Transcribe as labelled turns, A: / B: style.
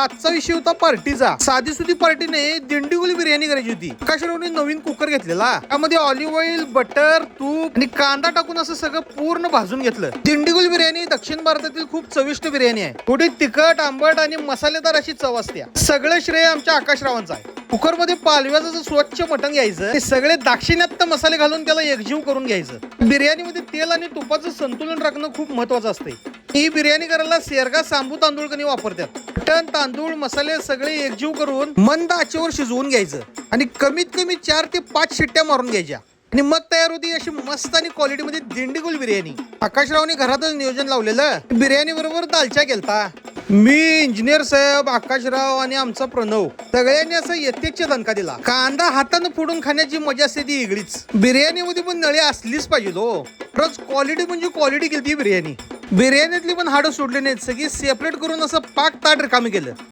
A: आजचा विषय होता पार्टीचा. साधी सुधी पार्टी नाही, दिंडीगुली बिर्याणी करायची होती. आकाशरावने नवीन कुकर घेतलेला, त्यामध्ये ऑलिव्ह ऑइल, बटर, तूप आणि कांदा टाकून असं सगळं पूर्ण भाजून घेतलं. दिंडीगुली बिर्याणी दक्षिण भारतातील खूप चविष्ट बिर्याणी आहे. थोडी तिखट, आंबट आणि मसालेदार अशी चव असते. सगळं श्रेय आमच्या आकाशरावांचं आहे. कुकर मध्ये पालव्याचं स्वच्छ मटण घ्यायचं, ते सगळे दाक्षिणात्य मसाले घालून त्याला एकजीव करून घ्यायचं. बिर्याणीमध्ये तेल आणि तुपाचं संतुलन राखणं खूप महत्वाचं असते. ही बिर्याणी करायला सेरगा सांबू तांदूळ कणी वापरतात. मटण, तांदूळ, मसाले सगळे एकजीव करून मंद आचेवर शिजवून घ्यायचं आणि कमीत कमी 4 ते 5 शिट्ट्या मारून घ्यायच्या आणि मग तयार होती अशी मस्त आणि क्वालिटी मध्ये दिंडीगुल बिर्याणी. आकाशरावने घरातच नियोजन लावलेलं. बिर्याणी बरोबर दालच्या केलता. मी, इंजिनियर साहेब, आकाशराव आणि आमचा प्रणव सगळ्यांनी असं यथेच्छ दणका दिला. कांदा हातानं फोडून खाण्याची मजा असते ती वेगळीच. बिर्याणीमध्ये पण नळी असलीच पाहिजे हो. खरंच क्वालिटी म्हणजे क्वालिटी केली ती बिर्याणी. बिर्याणीतली पण हाडं सोडली नाहीत, सगळी सेपरेट करून असं पाक ताट रिकामी केलं.